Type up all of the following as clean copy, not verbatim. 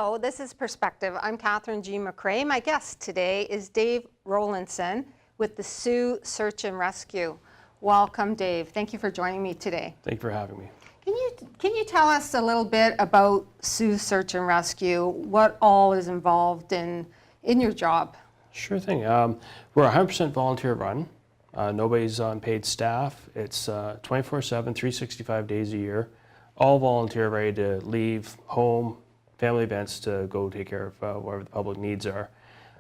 Hello, this is Perspective. I'm Katherine G. McRae. My guest today is Dave Rowlinson with the Sault Search and Rescue. Welcome, Dave. Thank you for joining me today. Thank you for having me. Can you tell us a little bit about Sault Search and Rescue? What all is involved in your job? Sure thing. We're a 100% volunteer run. Nobody's on paid staff. It's 24/7, 365 days a year. All volunteer, ready to leave home, family events to go take care of whatever the public needs are.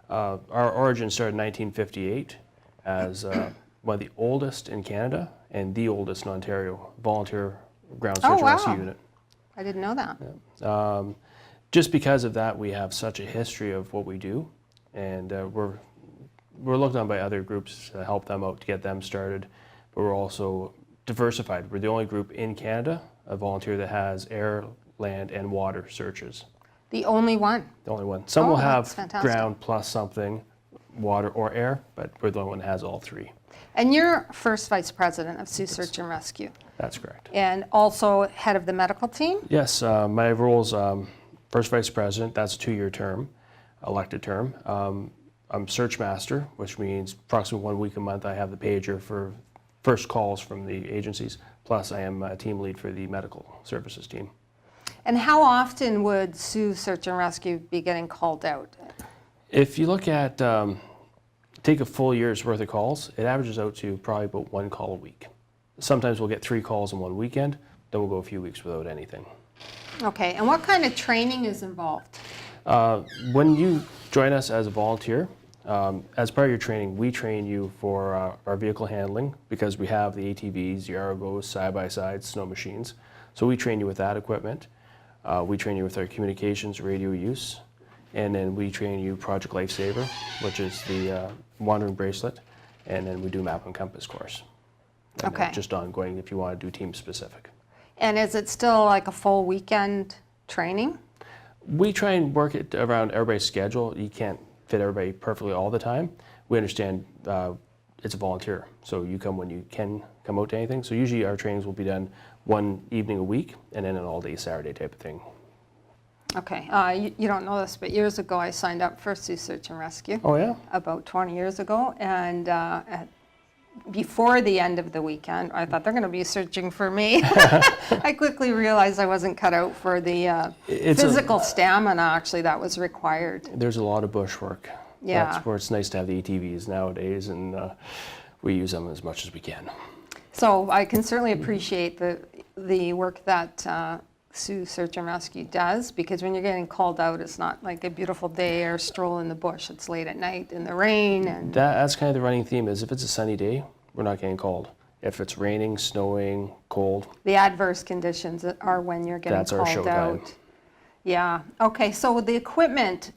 Our origin started in 1958 as one of the oldest in Canada and the oldest in Ontario volunteer ground search and rescue unit. I didn't know that. Yeah. Just because of that, we have such a history of what we do, and we're looked on by other groups to help them out to get them started, but we're also diversified. We're the only group in Canada, a volunteer that has air, land, and water searches. The only one? The only one. Some will have ground plus something, water or air, but we're the only one that has all three. And you're first vice president of Sault Search and Rescue. That's correct. And also head of the medical team? Yes, my role is first vice president. That's a 2-year term, elected term. I'm search master, which means approximately 1 week a month I have the pager for first calls from the agencies. Plus I am a team lead for the medical services team. And how often would Sault Search and Rescue be getting called out? If you look at, take a full year's worth of calls, it averages out to probably about 1 call a week. Sometimes we'll get 3 calls in 1 weekend, then we'll go a few weeks without anything. Okay, and what kind of training is involved? When you join us as a volunteer, as part of your training, we train you for our vehicle handling because we have the ATVs, the Argos, side-by-sides, snow machines. So we train you with that equipment. We train you with our communications, radio use, and then we train you Project Lifesaver, which is the wandering bracelet, and then we do map and compass course. And okay. Just ongoing if you want to do team specific. And is it still like a full weekend training? We try and work it around everybody's schedule. You can't fit everybody perfectly all the time. We understand it's a volunteer, so you come when you can come out to anything. So usually our trainings will be done 1 evening a week and then an all-day Saturday type of thing. Okay, you don't know this, but years ago I signed up for Sault Search and Rescue. Oh yeah? About 20 years ago, and before the end of the weekend, I thought they're going to be searching for me. I quickly realized I wasn't cut out for the physical stamina, actually, that was required. There's a lot of bush work. Yeah. That's where it's nice to have the ATVs nowadays, and we use them as much as we can. So I can certainly appreciate the work that Sault Search and Rescue does, because when you're getting called out, it's not like a beautiful day or a stroll in the bush. It's late at night in the rain. And that's kind of the running theme is if it's a sunny day, we're not getting called. If it's raining, snowing, cold. The adverse conditions are when you're getting called out. That's our showtime. Yeah. Okay. So the equipment,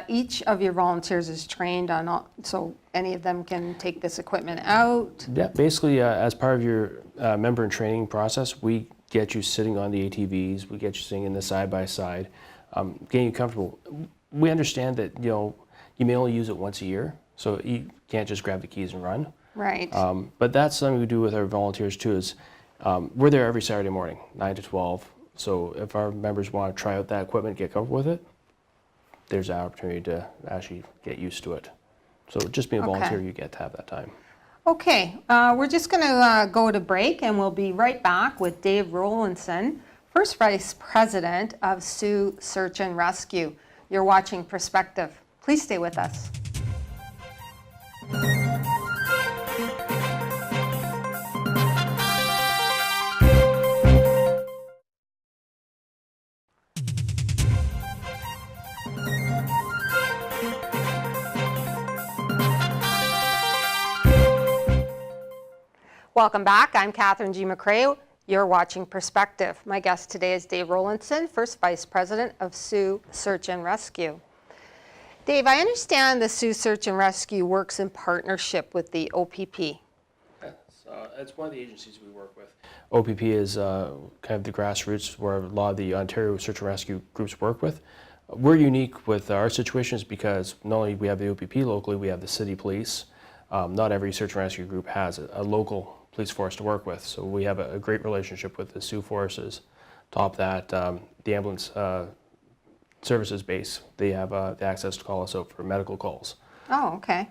each of your volunteers is trained on, so any of them can take this equipment out? Yeah. Basically, as part of your member and training process, we get you sitting on the ATVs, we get you sitting in the side-by-side, getting you comfortable. We understand that, you may only use it once a year, so you can't just grab the keys and run. Right. But that's something we do with our volunteers too, is we're there every Saturday morning, 9 to 12. So if our members want to try out that equipment, get comfortable with it, there's an opportunity to actually get used to it. So just being a volunteer, you get to have that time. Okay, we're just going to go to break, and we'll be right back with Dave Rowlinson, First Vice President of Sault Search and Rescue. You're watching Perspective. Please stay with us. Welcome back. I'm Katherine G. McRae. You're watching Perspective. My guest today is Dave Rowlinson, First Vice President of Sault Search and Rescue. Dave, I understand the Sault Search and Rescue works in partnership with the OPP. It's one of the agencies we work with. OPP is kind of the grassroots where a lot of the Ontario Search and Rescue groups work with. We're unique with our situations because not only we have the OPP locally, we have the city police. Not every search and rescue group has a local police force to work with, so we have a great relationship with the Sioux forces. Top that, the ambulance services base. They have the access to call us out for medical calls. Oh, okay.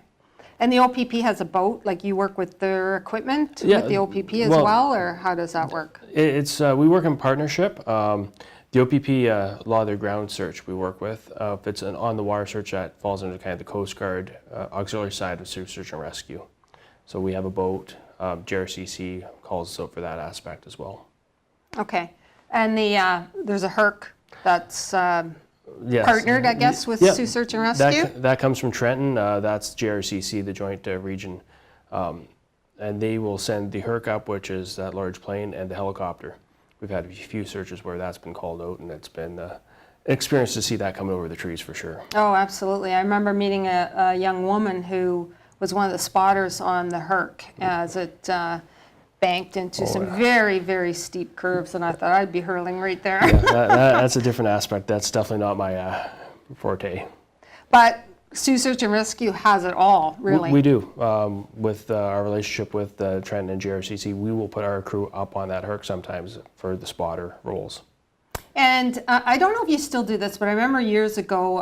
And the OPP has a boat, like you work with their equipment Yeah, with the OPP as well, well, or how does that work? It's we work in partnership. The OPP, a lot of their ground search we work with. If it's an on-the-water search, that falls under kind of the Coast Guard auxiliary side of search and rescue. So we have a boat. JRCC calls us out for that aspect as well. Okay. And there's a HERC that's Yes. partnered, I guess, with Yep. Sioux Search and Rescue? That comes from Trenton. That's JRCC, the joint region. And they will send the HERC up, which is that large plane, and the helicopter. We've had a few searches where that's been called out, and it's been an experience to see that coming over the trees for sure. Oh, absolutely. I remember meeting a young woman who was one of the spotters on the HERC as it banked into some very, very steep curves, and I thought I'd be hurling right there. Yeah, that's a different aspect. That's definitely not my forte. But Sioux Search and Rescue has it all, really. We do. With our relationship with Trenton and JRCC, we will put our crew up on that HERC sometimes for the spotter roles. And I don't know if you still do this, but I remember years ago,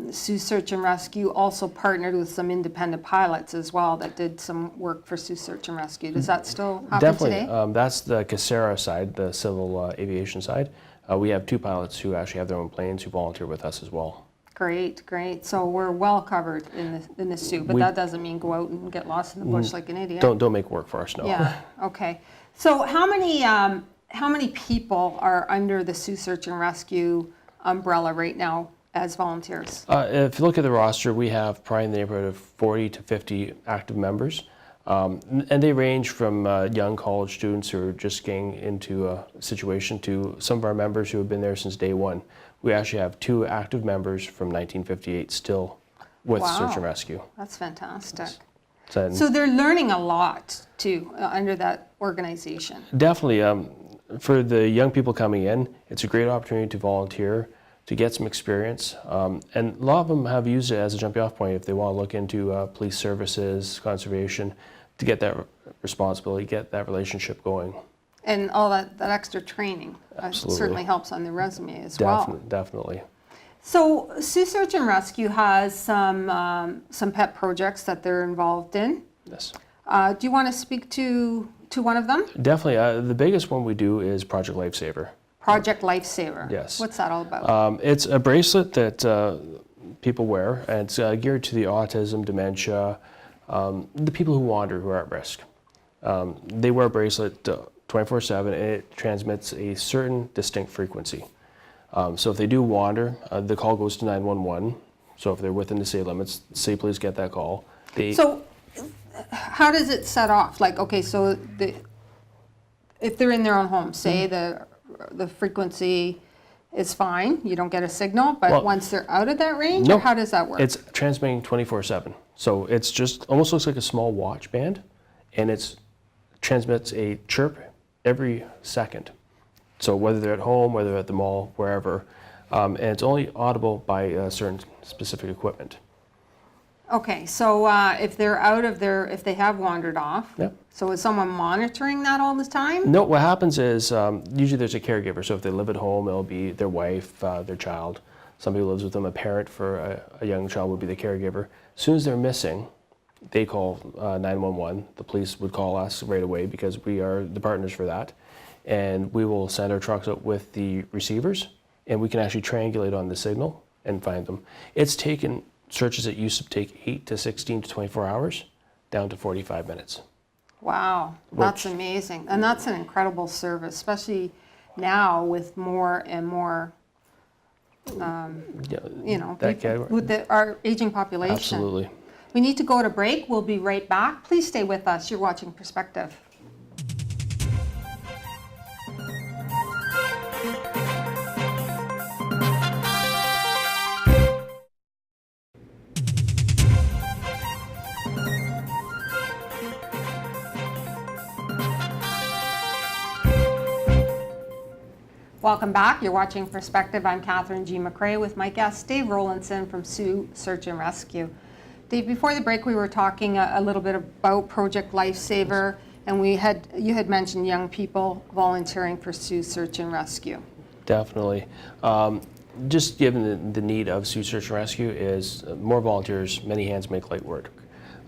Sioux Search and Rescue also partnered with some independent pilots as well that did some work for Sioux Search and Rescue. Does that still happen Definitely. today? That's the CASERA side, the civil aviation side. We have 2 pilots who actually have their own planes who volunteer with us as well. Great, great. So we're well covered in the Sioux, but that doesn't mean go out and get lost in the bush like an idiot. Don't make work for us, no. Yeah, okay. So how many people are under the Sioux Search and Rescue umbrella right now as volunteers? If you look at the roster, we have probably in the neighborhood of 40 to 50 active members. And they range from young college students who are just getting into a situation to some of our members who have been there since day one. We actually have 2 active members from 1958 still with Search and Rescue. That's fantastic. So So they're learning a lot too under that organization. definitely, for the young people coming in, it's a great opportunity to volunteer, to get some experience. And a lot of them have used it as a jumping off point if they want to look into police services, conservation, to get that responsibility, get that relationship going. And all that extra training Absolutely. certainly helps on the resume as well. Definitely. So Sioux Search and Rescue has some pet projects that they're involved in. Yes. Do you want to speak to one of them? Definitely. The biggest one we do is Project Lifesaver. Project Lifesaver. Yes. What's that all about? It's a bracelet that people wear, and it's geared to the autism, dementia, the people who wander, who are at risk. They wear a bracelet 24/7, and it transmits a certain distinct frequency. So if they do wander, the call goes to 911. So if they're within the city limits, say please get that call. So how does it set off? Like, okay, so if they're in their own home, say the frequency is fine, you don't get a signal, but once they're out of that range, no, or how does that work? It's transmitting 24/7. So it's just almost looks like a small watch band, and it transmits a chirp every second. So whether they're at home, whether they're at the mall, wherever, and it's only audible by certain specific equipment. Okay, so if they're out of if they have wandered off, Yep. so is someone monitoring that all the time? No, what happens is usually there's a caregiver. So if they live at home, it'll be their wife, their child. Somebody who lives with them, a parent for a young child would be the caregiver. As soon as they're missing, they call 911. The police would call us right away because we are the partners for that. And we will send our trucks out with the receivers, and we can actually triangulate on the signal and find them. It's taken searches that used to take 8 to 16 to 24 hours down to 45 minutes. Wow, that's amazing. And that's an incredible service, especially now with more and more, with our aging population. Absolutely. We need to go to break. We'll be right back. Please stay with us. You're watching Perspective. Welcome back. You're watching Perspective. I'm Katherine G. McRae with my guest, Dave Rowlinson from Sioux Search and Rescue. Dave, before the break, we were talking a little bit about Project Lifesaver, and you had mentioned young people volunteering for Sioux Search and Rescue. Definitely. just given the need of Sioux Search and Rescue is more volunteers, many hands make light work.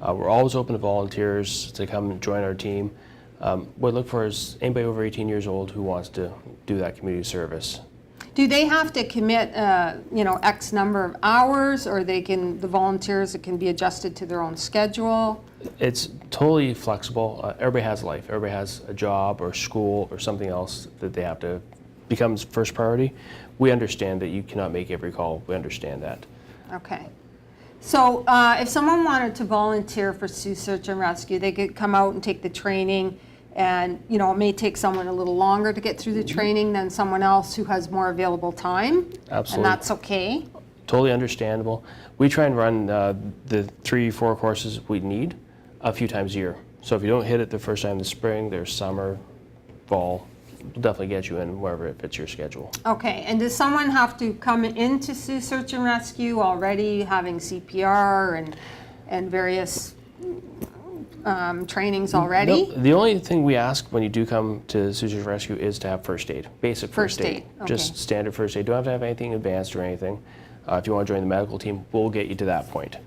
We're always open to volunteers to come and join our team. What we look for is anybody over 18 years old who wants to do that community service. Do they have to commit, X number of hours, or the volunteers, it can be adjusted to their own schedule? It's totally flexible. Everybody has life. Everybody has a job or school or something else that they have to becomes first priority. We understand that you cannot make every call. We understand that. Okay. So if someone wanted to volunteer for Sioux Search and Rescue, they could come out and take the training, and it may take someone a little longer to get through the training than someone else who has more available time. Absolutely. And that's okay. Totally understandable. We try and run the 3-4 courses we need a few times a year. So if you don't hit it the first time in the spring, there's summer, fall, we'll definitely get you in wherever it fits your schedule. Okay, and does someone have to come into Sioux Search and Rescue already having CPR and various trainings already? No, the only thing we ask when you do come to Sioux Search and Rescue is to have first aid, basic first aid. Okay. Just standard first aid. Don't have to have anything advanced or anything. If you want to join the medical team, we'll get you to that point.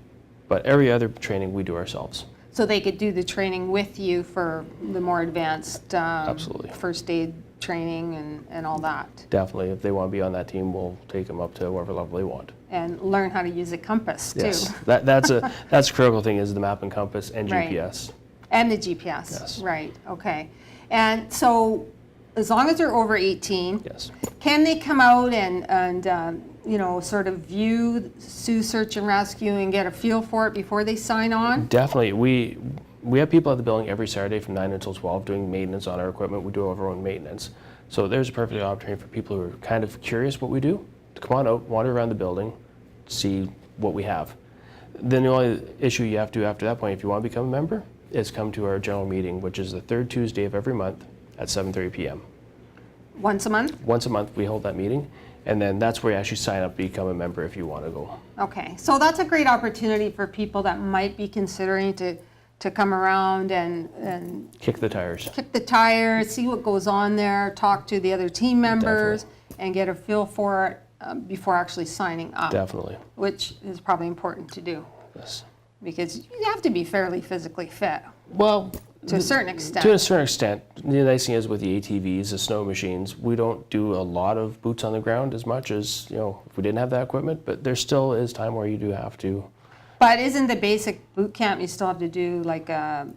But every other training we do ourselves. So they could do the training with you for the more advanced Absolutely. first aid training and all that. Definitely, if they want to be on that team, we'll take them up to whatever level they want. And learn how to use a compass too. Yes, that's a critical thing, is the map and compass and Right. GPS. And the GPS. Yes. Right. Okay. And so, as long as they're over 18, Yes. can they come out and sort of view Sioux Search and Rescue and get a feel for it before they sign on? Definitely. We have people at the building every Saturday from 9 until 12 doing maintenance on our equipment. We do our own maintenance. So there's a perfect opportunity for people who are kind of curious what we do to come on out, wander around the building, see what we have. Then the only issue you have to do after that point, if you want to become a member, is come to our general meeting, which is the third Tuesday of every month at 7:30 p.m. Once a month? Once a month we hold that meeting, and then that's where you actually sign up to become a member if you want to go. Okay. So that's a great opportunity for people that might be considering to come around and Kick the tires. kick the tires, see what goes on there, talk to the other team members, and get a feel for it before actually signing up. Definitely. Which is probably important to do, Yes. because you have to be fairly physically fit Well, to a certain extent. to a certain extent. The nice thing is with the ATVs, the snow machines, we don't do a lot of boots on the ground as much as, if we didn't have that equipment, but there still is time where you do have to. But isn't the basic boot camp, you still have to do like a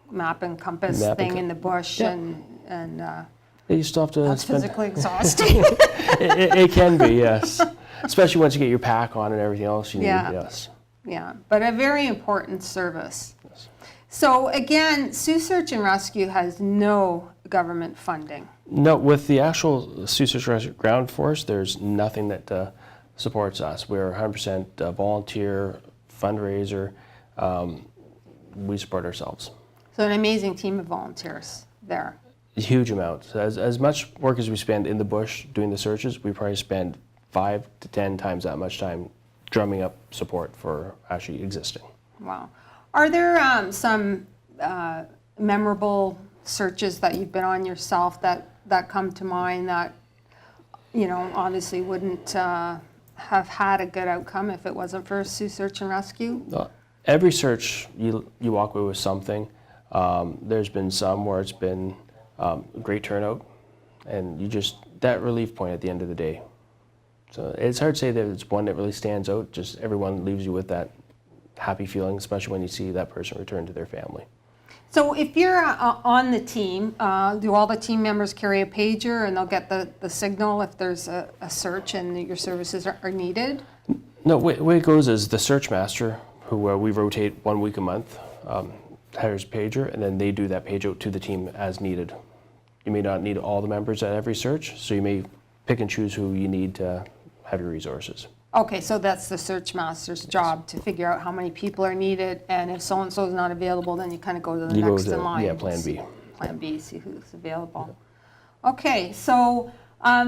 map and compass Map and thing co- in the bush, Yeah. and You still have to that's spend. physically exhausting. It can be, yes. Especially once you get your pack on and everything else you need, Yeah. yes. Yeah, but a very important service. Yes. So again, Sioux Search and Rescue has no government funding. No, with the actual Sioux Search Rescue ground force, there's nothing that supports us. We're 100% volunteer, fundraiser. We support ourselves. So an amazing team of volunteers there. A huge amount. As much work as we spend in the bush doing the searches, we probably spend 5 to 10 times that much time drumming up support for actually existing. Wow. Are there some memorable searches that you've been on yourself that come to mind that, obviously wouldn't have had a good outcome if it wasn't for Sioux Search and Rescue? Every search, you walk away with something. There's been some where it's been great turnout, and that relief point at the end of the day. So it's hard to say that it's one that really stands out, just everyone leaves you with that happy feeling, especially when you see that person return to their family. So if you're on the team, do all the team members carry a pager and they'll get the signal if there's a search and your services are needed? No, the way it goes is the search master, who we rotate 1 week a month, hires a pager, and then they do that page out to the team as needed. You may not need all the members at every search, so you may pick and choose who you need to have your resources. Okay, so that's the search master's job, to figure out how many people are needed, and if so-and-so is not available, then you kind of go to the You go next to, in line. yeah, plan B. Plan B, see who's available. Okay, so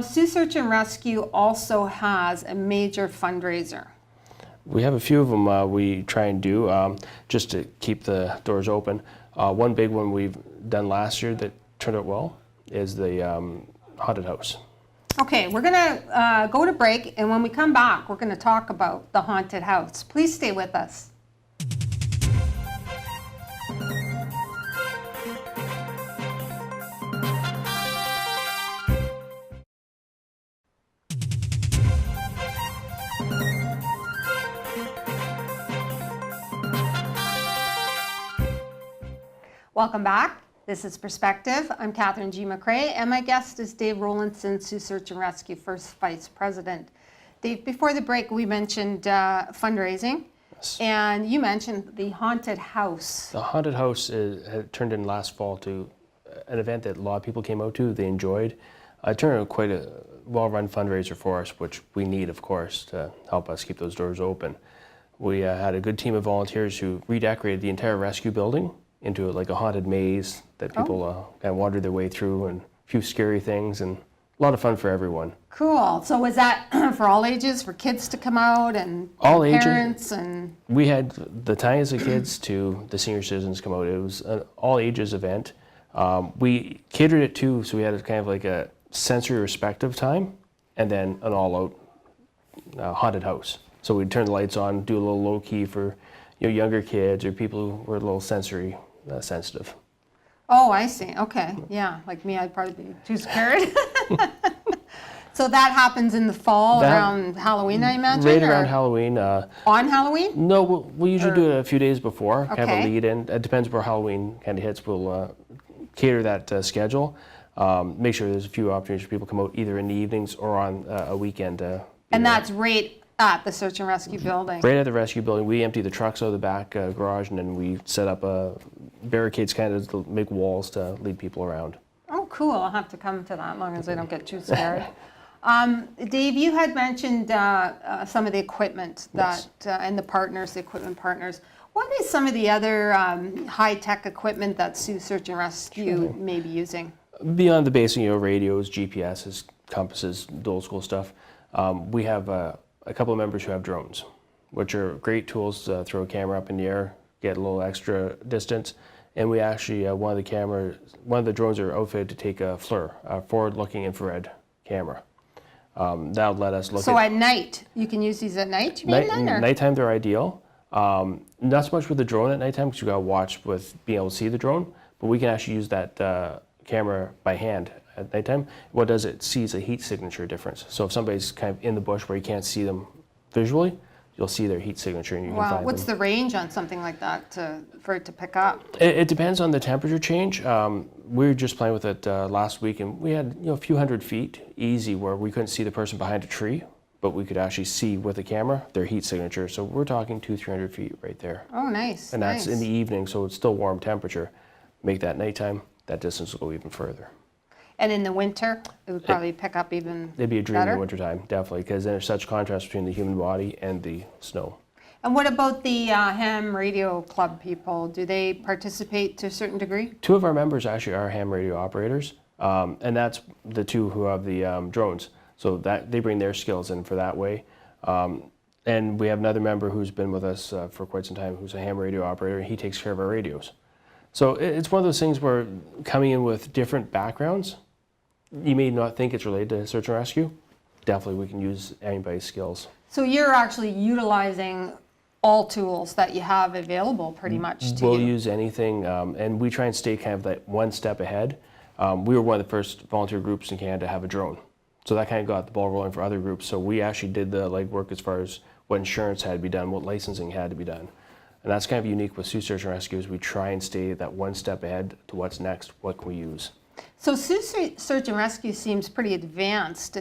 Sioux Search and Rescue also has a major fundraiser. We have a few of them we try and do just to keep the doors open. One big one we've done last year that turned out well is the haunted house. Okay, we're gonna go to break, and when we come back, we're gonna talk about the haunted house. Please stay with us. Welcome back. This is Perspective. I'm Katherine G. McRae, and my guest is Dave Rowlinson, Sioux Search and Rescue First Vice President. Dave, before the break, we mentioned fundraising, Yes. and you mentioned the haunted house. The haunted house had turned in last fall to an event that a lot of people came out to. They enjoyed. It turned out quite a well-run fundraiser for us, which we need, of course, to help us keep those doors open. We had a good team of volunteers who redecorated the entire rescue building into like a haunted maze that people kind of wandered their way through, and a few scary things, and a lot of fun for everyone. Cool. So was that for all ages, for kids to come out and All ages. parents and? We had the tiniest of kids to the senior citizens come out. It was an all ages event. We catered it too, so we had kind of like a sensory respective time, and then an all out haunted house. So we'd turn the lights on, do a little low key for younger kids or people who were a little sensory sensitive. Oh, I see. Okay. Yeah. Like me, I'd probably be too scared. So that happens in the fall around Halloween, I imagine? Right around Halloween. On Halloween? No, we'll usually do it a few days before, kind of Okay. a lead in. It depends where Halloween kind of hits. We'll cater that schedule. Make sure there's a few opportunities for people to come out either in the evenings or on a weekend. And that's right at the Search and Rescue building? Right at the rescue building. We empty the trucks out of the back garage, and then we set up barricades kind of to make walls to lead people around. Oh, cool. I'll have to come to that as long as I don't get too scared. Dave, you had mentioned some of the equipment that and the partners, the equipment partners. What is some of the other high-tech equipment that Sioux Search and Rescue may be using? Beyond the basic, radios, GPSs, compasses, the old school stuff, we have a couple of members who have drones, which are great tools to throw a camera up in the air, get a little extra distance. And we actually, one of the drones are outfitted to take a FLIR, a forward-looking infrared camera. That'll let us look So at at night, you can use these at night, you mean then? Or? nighttime. They're ideal. Not so much with the drone at nighttime because you got to watch with being able to see the drone, but we can actually use that camera by hand at nighttime. What does it sees a heat signature difference. So if somebody's kind of in the bush where you can't see them visually, you'll see their heat signature and you can Wow, find what's them. the range on something like that for it to pick up? It depends on the temperature change. We were just playing with it last week, and we had a few hundred feet easy where we couldn't see the person behind a tree, but we could actually see with the camera their heat signature. So we're talking 200-300 feet right there. Oh, nice. And that's nice. in the evening, so it's still warm temperature. Make that nighttime, that distance will go even further. And in the winter, it would probably pick up even It'd be a dream in better? the wintertime, definitely, because then there's such contrast between the human body and the snow. And what about the ham radio club people? Do they participate to a certain degree? Two of our members actually are ham radio operators, and that's the two who have the drones. So that they bring their skills in for that way. And we have another member who's been with us for quite some time, who's a ham radio operator, and he takes care of our radios. So it's one of those things where coming in with different backgrounds, you may not think it's related to search and rescue. Definitely we can use anybody's skills. So you're actually utilizing all tools that you have available pretty much to We'll you. use anything, and we try and stay kind of that one step ahead. We were one of the first volunteer groups in Canada to have a drone. So that kind of got the ball rolling for other groups. So we actually did the legwork as far as what insurance had to be done, what licensing had to be done. And that's kind of unique with Sioux Search and Rescue is we try and stay that one step ahead to what's next, what can we use. So Sioux Search and Rescue seems pretty advanced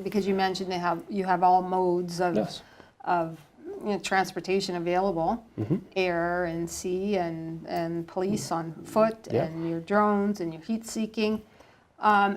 because you mentioned you have all modes of, Yes. of transportation available, air and sea and police on foot Yeah. and your drones and your heat seeking.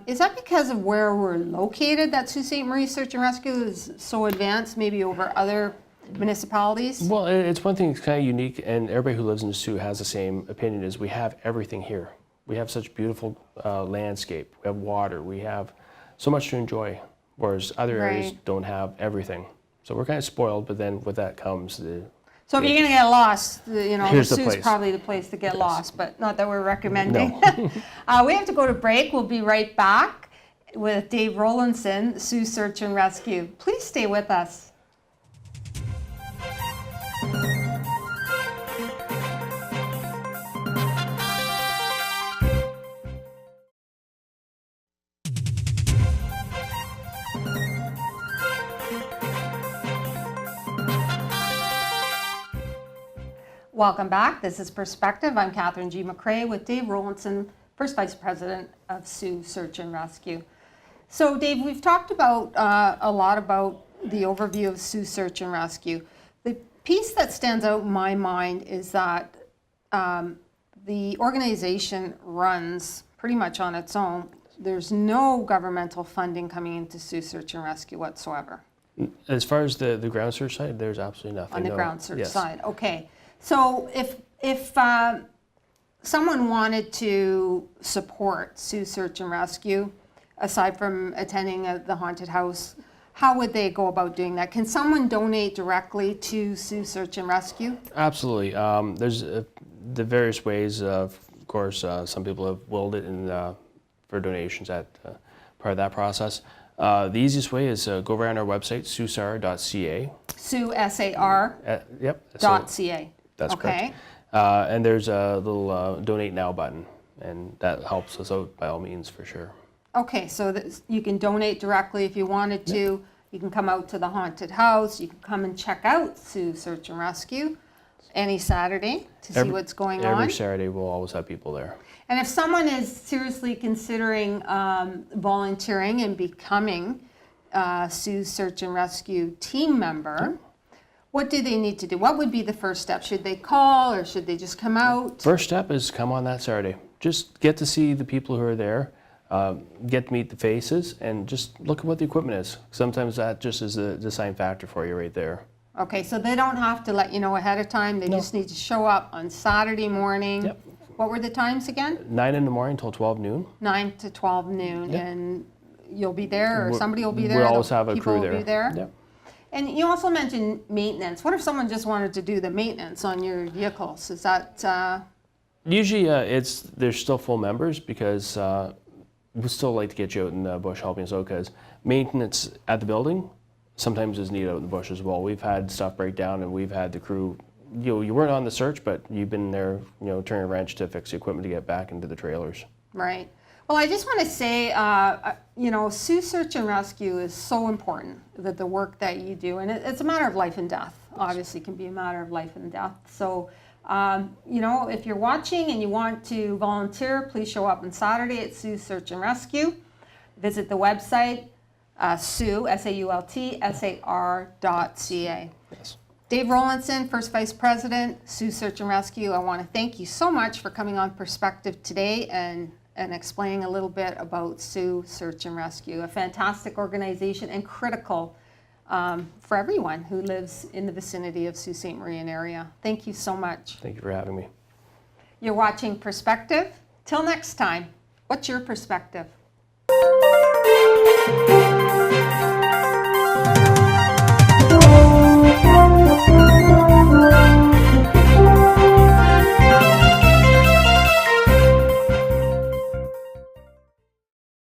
Is that because of where we're located that Sault Ste. Marie Search and Rescue is so advanced maybe over other municipalities? Well, it's one thing that's kind of unique, and everybody who lives in the Sioux has the same opinion, is we have everything here. We have such beautiful landscape, we have water, we have so much to enjoy, whereas other areas Right. don't have everything. So we're kind of spoiled, but then with that comes the... So if you're going to get lost, Here's the Sioux's place. probably the place to get Yes. lost, but not that we're recommending. No. We have to go to break. We'll be right back. with Dave Rowlinson, Sioux Search and Rescue. Please stay with us. Welcome back. This is Perspective. I'm Katherine G. McRae with Dave Rowlinson, First Vice President of Sioux Search and Rescue. So Dave, we've talked about a lot about the overview of Sioux Search and Rescue. The piece that stands out in my mind is that the organization runs pretty much on its own. There's no governmental funding coming into Sioux Search and Rescue whatsoever. As far as the ground search side, there's absolutely nothing. On the no. ground search Yes. side, okay. So if someone wanted to support Sioux Search and Rescue, aside from attending the haunted house, how would they go about doing that? Can someone donate directly to Sioux Search and Rescue? Absolutely. There's the various ways. Of course, some people have willed it in, for donations at part of that process. The easiest way is go right on our website, siouxsar.ca. Sioux, S-A-R, Yep. dot C-A. That's okay. correct. And there's a little donate now button, and that helps us out by all means for sure. Okay, so you can donate directly if you wanted to. Yep. You can come out to the haunted house. You can come and check out Sioux Search and Rescue any Saturday to see what's going on. Every Saturday we'll always have people there. And if someone is seriously considering volunteering and becoming a Sioux Search and Rescue team member, what do they need to do? What would be the first step? Should they call or should they just come out? First step is come on that Saturday. Just get to see the people who are there, get to meet the faces, and just look at what the equipment is. Sometimes that just is the deciding factor for you right there. Okay, so they don't have to let you know ahead of time. They just need to show up on Saturday morning. Yep. What were the times again? 9 in the morning till 12 noon. 9 to 12 noon. Yep. And you'll be there, or somebody will be there? We'll always have a crew there. People will be there? Yep. And you also mentioned maintenance. What if someone just wanted to do the maintenance on your vehicles? Is that... Usually there's still full members because we still like to get you out in the bush helping us out, because maintenance at the building sometimes is needed out in the bush as well. We've had stuff break down and we've had the crew, you weren't on the search, but you've been there, turning a wrench to fix the equipment to get back into the trailers. Right. Well, I just want to say, Sioux Search and Rescue is so important, that the work that you do, and it's a matter of life and death. Obviously, it can be a matter of life and death. So, if you're watching and you want to volunteer, please show up on Saturday at Sioux Search and Rescue. Visit the website, Sault, S-A-U-L-T, S-A-R.ca. Yes. Dave Rowlinson, First Vice President, Sioux Search and Rescue. I want to thank you so much for coming on Perspective today and explaining a little bit about Sioux Search and Rescue, a fantastic organization and critical for everyone who lives in the vicinity of Sault Ste. Marie area. Thank you so much. Thank you for having me. You're watching Perspective. Till next time, what's your perspective?